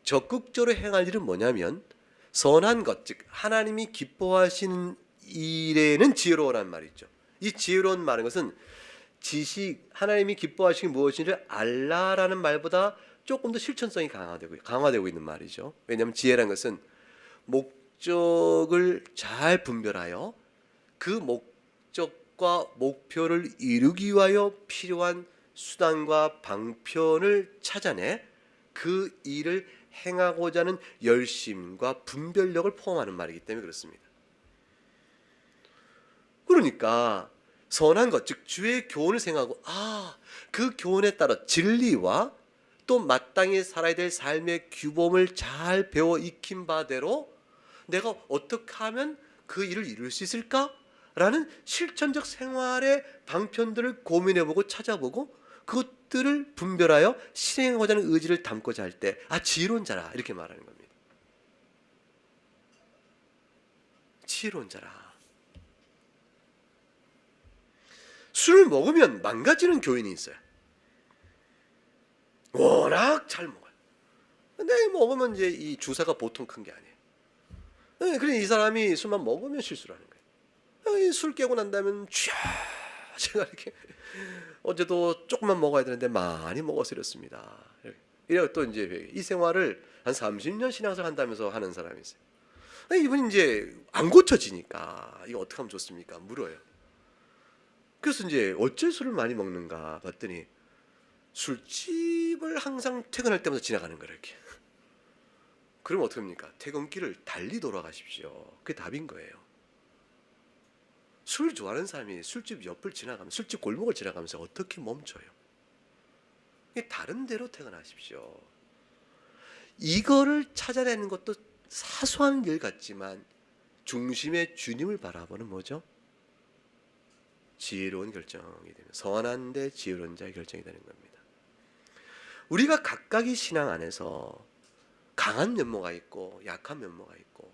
적극적으로 행할 일은 뭐냐면 선한 것, 즉 하나님이 기뻐하시는 일에는 지혜로워라는 말이 있죠. 이 지혜로운 말인 것은 지식, 하나님이 기뻐하시는 무엇인지를 알라라는 말보다 조금 더 실천성이 강화되고 있는 말이죠. 왜냐하면 지혜라는 것은 목적을 잘 분별하여 그 목적과 목표를 이루기 위하여 필요한 수단과 방편을 찾아내 그 일을 행하고자 하는 열심과 분별력을 포함하는 말이기 때문에 그렇습니다. 그러니까 선한 것, 즉 주의 교훈을 생각하고 그 교훈에 따라 진리와 또 마땅히 살아야 될 삶의 규범을 잘 배워 익힌 바대로 내가 어떻게 하면 그 일을 이룰 수 있을까라는 실천적 생활의 방편들을 고민해보고 찾아보고 그것들을 분별하여 실행하고자 하는 의지를 담고자 할 때 지혜로운 자라, 이렇게 말하는 겁니다. 지혜로운 자라. 술을 먹으면 망가지는 교인이 있어요. 워낙 잘 먹어요. 근데 먹으면 이제 이 주사가 보통 큰 게 아니에요. 그러니까 이 사람이 술만 먹으면 실수를 하는 거예요. 술 깨고 난 다음에 제가 이렇게 어제도 조금만 먹어야 되는데 많이 먹어서 이렇습니다. 이래서 또 이제 이 생활을 한 30년 신앙생활 한다면서 하는 사람이 있어요. 이분이 이제 안 고쳐지니까 이거 어떻게 하면 좋습니까? 물어요. 그래서 이제 어째 술을 많이 먹는가 봤더니 술집을 항상 퇴근할 때마다 지나가는 거예요. 이렇게. 그럼 어떻게 합니까? 퇴근길을 달리 돌아가십시오. 그게 답인 거예요. 술 좋아하는 사람이 술집 옆을 지나가면, 술집 골목을 지나가면서 어떻게 멈춰요? 다른 데로 퇴근하십시오. 이거를 찾아내는 것도 사소한 일 같지만 중심의 주님을 바라보는 뭐죠? 지혜로운 결정이 되는, 선한 데 지혜로운 자의 결정이 되는 겁니다. 우리가 각각의 신앙 안에서 강한 면모가 있고 약한 면모가 있고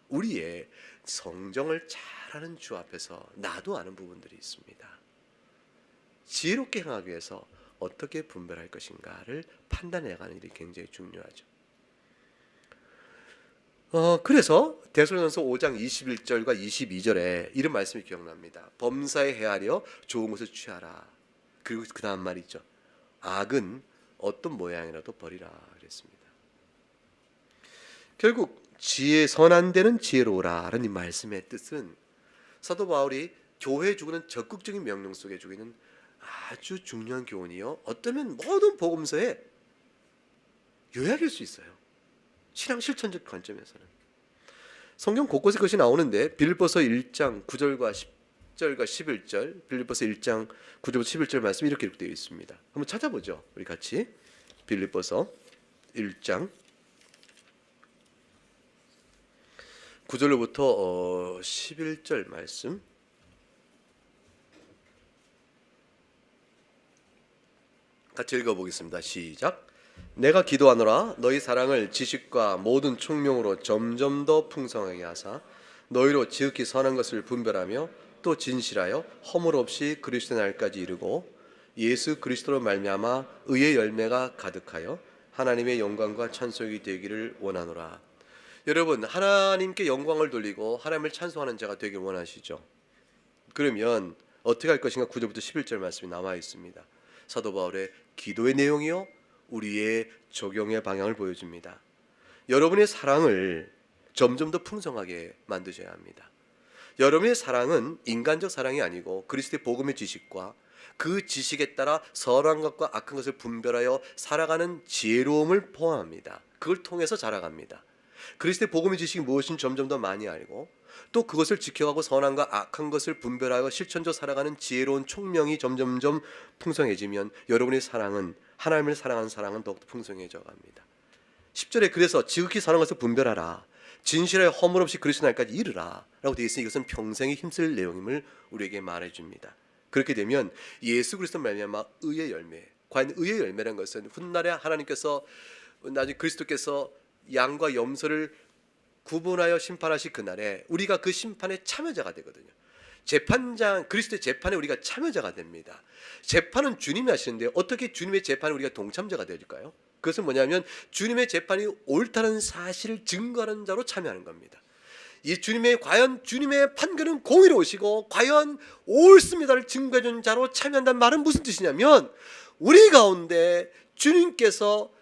우리의 성정을 잘하는 주 앞에서 나도 아는 부분들이 있습니다. 지혜롭게 행하기 위해서 어떻게 분별할 것인가를 판단해가는 일이 굉장히 중요하죠. 그래서 데살로니가서 5장 21절과 22절에 이런 말씀이 기억납니다. 범사에 헤아려 좋은 것을 취하라. 그리고 그 다음 말이 있죠. 악은 어떤 모양이라도 버리라 그랬습니다. 결국 선한 데는 지혜로우라는 이 말씀의 뜻은 사도 바울이 교회에 주고 있는 적극적인 명령 속에 주고 있는 아주 중요한 교훈이요, 어쩌면 모든 복음서에 요약일 수 있어요. 신앙 실천적 관점에서는 성경 곳곳에 그것이 나오는데 빌립보서 1장 9절과 10절과 11절, 빌립보서 1장 9절부터 11절 말씀이 이렇게 기록되어 있습니다. 한번 찾아보죠. 우리 같이 빌립보서 1장 9절로부터 11절 말씀 같이 읽어보겠습니다. 시작. 내가 기도하노라 너희 사랑을 지식과 모든 총명으로 점점 더 풍성하게 하사 너희로 지극히 선한 것을 분별하며 또 진실하여 허물 없이 그리스도의 날까지 이르고 예수 그리스도로 말미암아 의의 열매가 가득하여 하나님의 영광과 찬송이 되기를 원하노라. 여러분, 하나님께 영광을 돌리고 하나님을 찬송하는 자가 되길 원하시죠? 그러면 어떻게 할 것인가? 9절부터 11절 말씀이 나와 있습니다. 사도 바울의 기도의 내용이요 우리의 적용의 방향을 보여줍니다. 여러분의 사랑을 점점 더 풍성하게 만드셔야 합니다. 여러분의 사랑은 인간적 사랑이 아니고 그리스도의 복음의 지식과 그 지식에 따라 선한 것과 악한 것을 분별하여 살아가는 지혜로움을 포함합니다. 그걸 통해서 자라갑니다. 그리스도의 복음의 지식이 무엇인지 점점 더 많이 알고 또 그것을 지켜가고 선한과 악한 것을 분별하여 실천적으로 살아가는 지혜로운 총명이 점점점 풍성해지면 여러분의 사랑은, 하나님을 사랑하는 사랑은 더욱 풍성해져 갑니다. 10절에 그래서 지극히 선한 것을 분별하라, 진실하여 허물 없이 그리스도 날까지 이르라 라고 되어 있으니 이것은 평생에 힘쓸 내용임을 우리에게 말해줍니다. 그렇게 되면 예수 그리스도 말미암아 의의 열매, 과연 의의 열매라는 것은 훗날에 하나님께서 나중에 그리스도께서 양과 염소를 구분하여 심판하실 그날에 우리가 그 심판의 참여자가 되거든요. 재판장, 그리스도의 재판에 우리가 참여자가 됩니다. 재판은 주님이 하시는데 어떻게 주님의 재판에 우리가 동참자가 될까요? 그것은 뭐냐면 주님의 재판이 옳다는 사실을 증거하는 자로 참여하는 겁니다. 이 과연 주님의 판결은 공의로우시고 과연 옳습니다를 증거해 준 자로 참여한다는 말은 무슨 뜻이냐면 우리 가운데 주님께서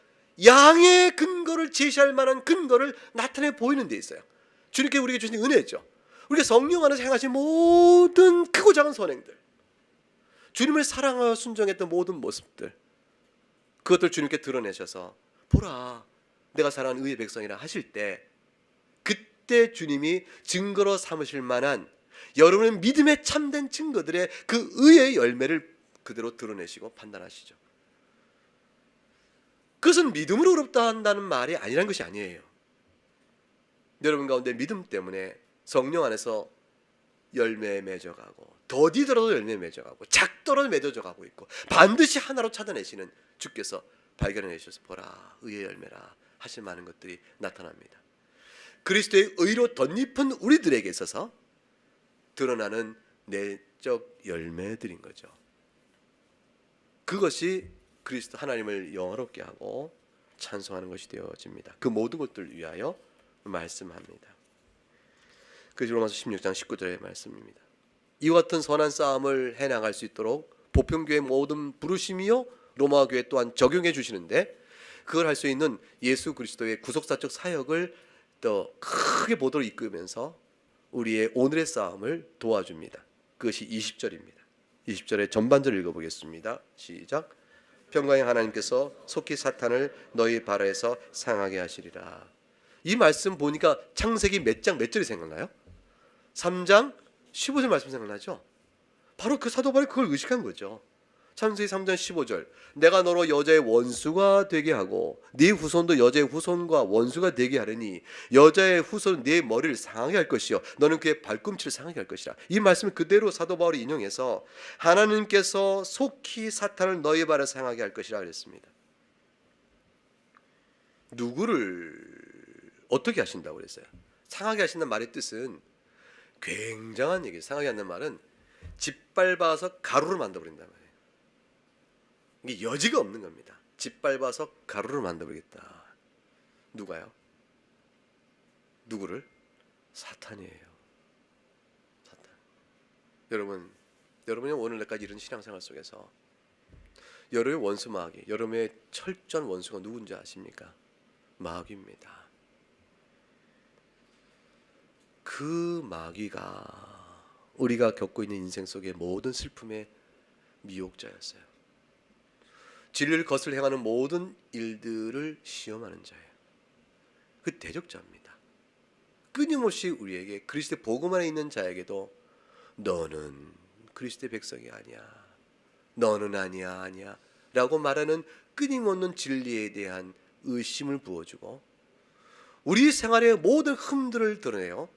양의 근거를 제시할 만한 근거를 나타내 보이는 데 있어요. 주님께 우리에게 주신 은혜죠. 우리가 성령 안에서 행하신 모든 크고 작은 선행들, 주님을 사랑하여 순종했던 모든 모습들, 그것들 주님께 드러내셔서 보라 내가 사랑하는 의의 백성이라 하실 때 그때 주님이 증거로 삼으실 만한 여러분의 믿음에 참된 증거들의 그 의의 열매를 그대로 드러내시고 판단하시죠. 그것은 믿음으로 의롭다 한다는 말이 아니라는 것이 아니에요. 여러분 가운데 믿음 때문에 성령 안에서 열매에 맺어가고 더디더라도 열매에 맺어가고 작더라도 맺어져가고 있고 반드시 하나로 찾아내시는 주께서 발견해 주셔서 보라 의의 열매라 하실 많은 것들이 나타납니다. 그리스도의 의로 덧입은 우리들에게 있어서 드러나는 내적 열매들인 거죠. 그것이 그리스도 하나님을 영화롭게 하고 찬송하는 것이 되어집니다. 그 모든 것들을 위하여 말씀합니다. 그래서 로마서 16장 19절의 말씀입니다. 이와 같은 선한 싸움을 해나갈 수 있도록 보편교회 모든 부르심이요 로마 교회 또한 적용해 주시는데, 그걸 할 수 있는 예수 그리스도의 구속사적 사역을 더 크게 보도록 이끌면서 우리의 오늘의 싸움을 도와줍니다. 그것이 20절입니다. 20절의 전반절을 읽어보겠습니다. 시작. 평강의 하나님께서 속히 사탄을 너희 발에서 상하게 하시리라. 이 말씀 보니까 창세기 몇 장 몇 절이 생각나요? 3장 15절 말씀 생각나죠? 바로 그 사도 바울이 그걸 의식한 거죠. 창세기 3장 15절, 내가 너로 여자의 원수가 되게 하고 네 후손도 여자의 후손과 원수가 되게 하려니 여자의 후손은 네 머리를 상하게 할 것이요 너는 그의 발꿈치를 상하게 할 것이라. 이 말씀을 그대로 사도 바울이 인용해서 하나님께서 속히 사탄을 너희 발에 상하게 할 것이라 그랬습니다. 누구를 어떻게 하신다고 그랬어요? 상하게 하신다는 말의 뜻은 굉장한 얘기예요. 상하게 한다는 말은 짓밟아서 가루를 만들어버린단 말이에요. 이게 여지가 없는 겁니다. 짓밟아서 가루를 만들어버리겠다. 누가요? 누구를? 사탄이에요. 사탄. 여러분이 오늘날까지 이런 신앙생활 속에서 여러분의 원수 마귀, 여러분의 철저한 원수가 누군지 아십니까? 마귀입니다. 그 마귀가 우리가 겪고 있는 인생 속의 모든 슬픔의 미혹자였어요. 진리를 거슬 행하는 모든 일들을 시험하는 자예요. 그 대적자입니다. 끊임없이 우리에게 그리스도의 복음 안에 있는 자에게도 너는 그리스도의 백성이 아니야, 너는 아니야 라고 말하는 끊임없는 진리에 대한 의심을 부어주고 우리 생활의 모든 흠들을 드러내요.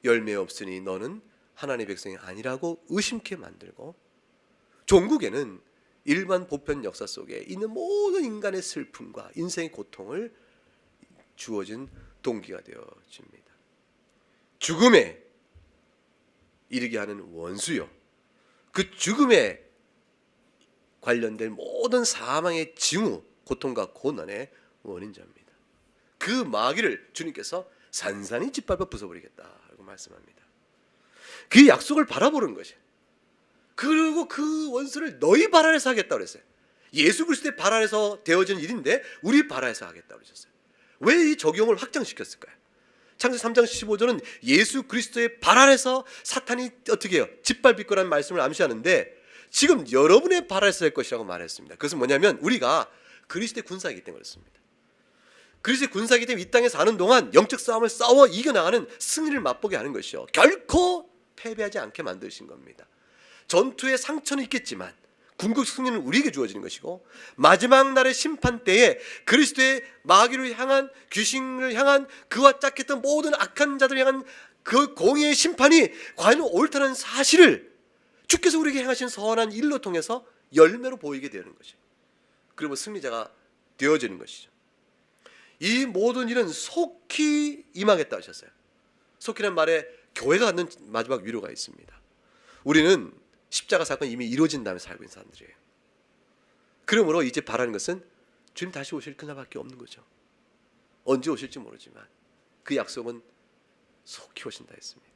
열매 없으니 너는 하나님의 백성이 아니라고 의심케 만들고, 종국에는 일반 보편 역사 속에 있는 모든 인간의 슬픔과 인생의 고통을 주어진 동기가 되어집니다. 죽음에 이르게 하는 원수요, 그 죽음에 관련된 모든 사망의 징후, 고통과 고난의 원인자입니다. 그 마귀를 주님께서 산산히 짓밟아 부숴버리겠다고 말씀합니다. 그 약속을 바라보는 것이, 그리고 그 원수를 너희 발 아래서 하겠다고 그랬어요. 예수 그리스도의 발 아래서 되어진 일인데 우리 발 아래서 하겠다고 그러셨어요. 왜 이 적용을 확장시켰을까요? 창세기 3장 15절은 예수 그리스도의 발 아래서 사탄이 어떻게 해요? 짓밟을 거라는 말씀을 암시하는데, 지금 여러분의 발 아래서 할 것이라고 말했습니다. 그것은 뭐냐면 우리가 그리스도의 군사이기 때문에 그렇습니다. 그리스도의 군사이기 때문에 이 땅에 사는 동안 영적 싸움을 싸워 이겨나가는 승리를 맛보게 하는 것이요, 결코 패배하지 않게 만드신 겁니다. 전투에 상처는 있겠지만 궁극 승리는 우리에게 주어지는 것이고, 마지막 날의 심판 때에 그리스도의 마귀를 향한, 귀신을 향한, 그와 짝했던 모든 악한 자들을 향한 그 공의의 심판이 과연 옳다는 사실을 주께서 우리에게 행하신 선한 일로 통해서 열매로 보이게 되는 것이죠. 그리고 승리자가 되어지는 것이죠. 이 모든 일은 속히 임하겠다 하셨어요. 속히란 말에 교회가 갖는 마지막 위로가 있습니다. 우리는 십자가 사건이 이미 이루어진 다음에 살고 있는 사람들이에요. 그러므로 이제 바라는 것은 주님 다시 오실 그날밖에 없는 거죠. 언제 오실지 모르지만 그 약속은 속히 오신다 했습니다.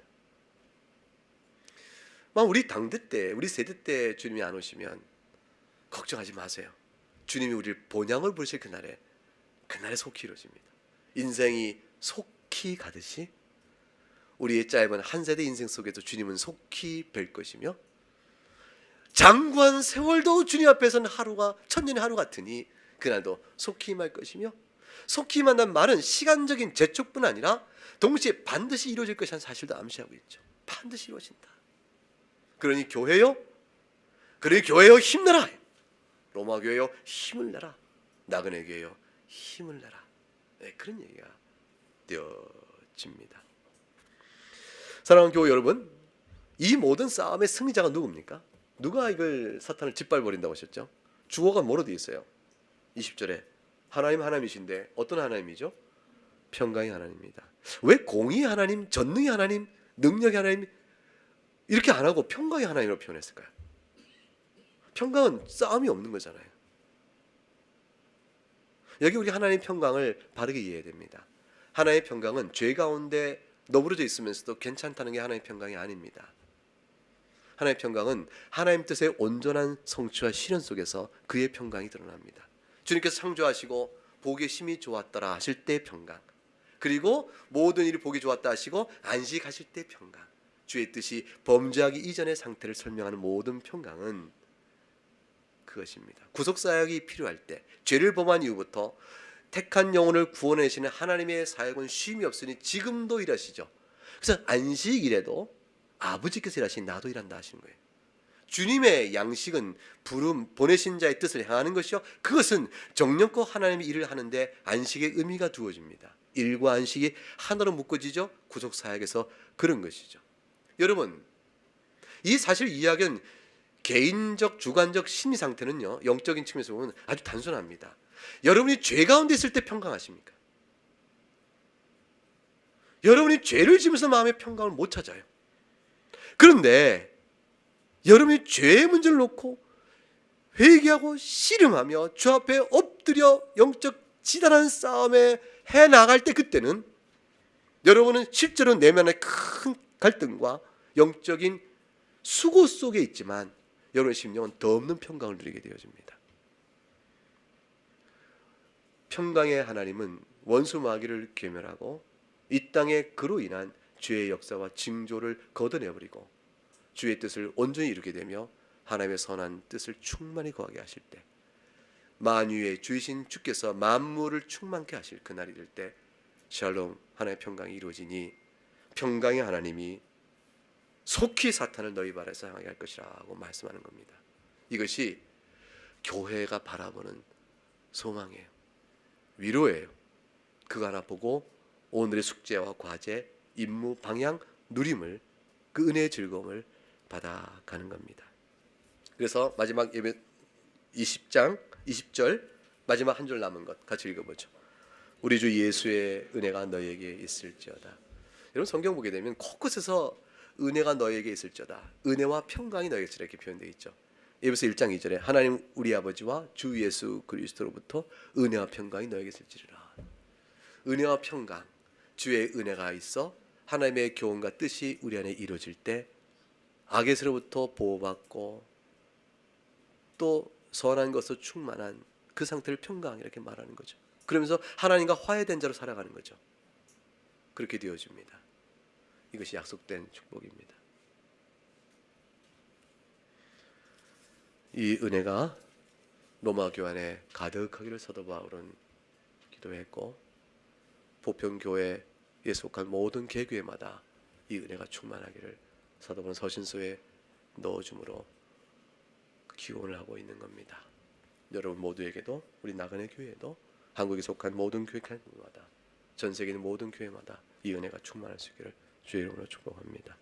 우리 당대 때, 우리 세대 때 주님이 안 오시면 걱정하지 마세요. 주님이 우리를 본향을 부르실 그날에 속히 이루어집니다. 인생이 속히 가듯이 우리의 짧은 한 세대 인생 속에도 주님은 속히 뵐 것이며, 장구한 세월도 주님 앞에서는 하루가 천년의 하루 같으니 그날도 속히 임할 것이며, 속히 임한다는 말은 시간적인 재촉뿐 아니라 동시에 반드시 이루어질 것이라는 사실도 암시하고 있죠. 반드시 이루어진다. 그러니 교회요 힘내라. 로마 교회요 힘을 내라. 나그네 교회요 힘을 내라. 네, 그런 얘기가 되어집니다. 사랑하는 교회 여러분, 이 모든 싸움의 승리자가 누굽니까? 누가 이걸 사탄을 짓밟아버린다고 하셨죠? 주어가 뭐로 되어 있어요? 20절에 하나님이신데 어떤 하나님이죠? 평강의 하나님입니다. 왜 공의의 하나님, 전능의 하나님, 능력의 하나님, 이렇게 안 하고 평강의 하나님으로 표현했을까요? 평강은 싸움이 없는 거잖아요. 여기 우리 하나님의 평강을 바르게 이해해야 됩니다. 하나님의 평강은 죄 가운데 너부러져 있으면서도 괜찮다는 게 하나님의 평강이 아닙니다. 하나님의 평강은 하나님 뜻의 온전한 성취와 실현 속에서 그의 평강이 드러납니다. 주님께서 창조하시고 보기에 심히 좋았더라 하실 때의 평강, 그리고 모든 일이 보기 좋았다 하시고 안식하실 때의 평강, 주의 뜻이 범죄하기 이전의 상태를 설명하는 모든 평강은 그것입니다. 구속사역이 필요할 때, 죄를 범한 이후부터 택한 영혼을 구원하시는 하나님의 사역은 쉼이 없으니 지금도 일하시죠. 그래서 안식일에도 아버지께서 일하시니 나도 일한다 하시는 거예요. 주님의 양식은 부름, 보내신 자의 뜻을 향하는 것이요, 그것은 정령껏 하나님의 일을 하는데 안식의 의미가 두어집니다. 일과 안식이 하나로 묶어지죠. 구속사역에서 그런 것이죠. 여러분, 이 사실 이야기는 개인적 주관적 심리 상태는요, 영적인 측면에서 보면 아주 단순합니다. 여러분이 죄 가운데 있을 때 평강하십니까? 여러분이 죄를 지면서 마음의 평강을 못 찾아요. 그런데 여러분이 죄의 문제를 놓고 회개하고 씨름하며 주 앞에 엎드려 영적 지단한 싸움에 해나갈 때, 그때는 여러분은 실제로 내면의 큰 갈등과 영적인 수고 속에 있지만 여러분의 심령은 더 없는 평강을 누리게 되어집니다. 평강의 하나님은 원수 마귀를 괴멸하고 이 땅에 그로 인한 죄의 역사와 징조를 걷어내버리고 주의 뜻을 온전히 이루게 되며 하나님의 선한 뜻을 충만히 거하게 하실 때, 만유의 주이신 주께서 만물을 충만케 하실 그날이 될 때 샬롬, 하나님의 평강이 이루어지니 평강의 하나님이 속히 사탄을 너희 발에서 향하게 할 것이라고 말씀하는 겁니다. 이것이 교회가 바라보는 소망이에요. 위로예요. 그거 하나 보고 오늘의 숙제와 과제, 임무, 방향, 누림을, 그 은혜의 즐거움을 받아가는 겁니다. 그래서 마지막 예배 20장 20절 마지막 한 줄 남은 것 같이 읽어보죠. 우리 주 예수의 은혜가 너희에게 있을지어다. 여러분, 성경 보게 되면 곳곳에서 은혜가 너희에게 있을지어다, 은혜와 평강이 너희에게 있으리라 이렇게 표현되어 있죠. 에베소 1장 2절에 하나님 우리 아버지와 주 예수 그리스도로부터 은혜와 평강이 너희에게 있을지리라. 은혜와 평강, 주의 은혜가 있어 하나님의 교훈과 뜻이 우리 안에 이루어질 때 악에서로부터 보호받고 또 선한 것으로 충만한 그 상태를 평강 이렇게 말하는 거죠. 그러면서 하나님과 화해된 자로 살아가는 거죠. 그렇게 되어집니다. 이것이 약속된 축복입니다. 이 은혜가 로마 교회 안에 가득하기를 사도 바울은 기도했고, 보편교회에 속한 모든 개교회마다 이 은혜가 충만하기를 사도 바울은 서신서에 넣어줌으로 기원을 하고 있는 겁니다. 여러분 모두에게도, 우리 나그네 교회에도, 한국에 속한 모든 교회마다, 전 세계 있는 모든 교회마다 이 은혜가 충만할 수 있기를 주의 이름으로 축복합니다.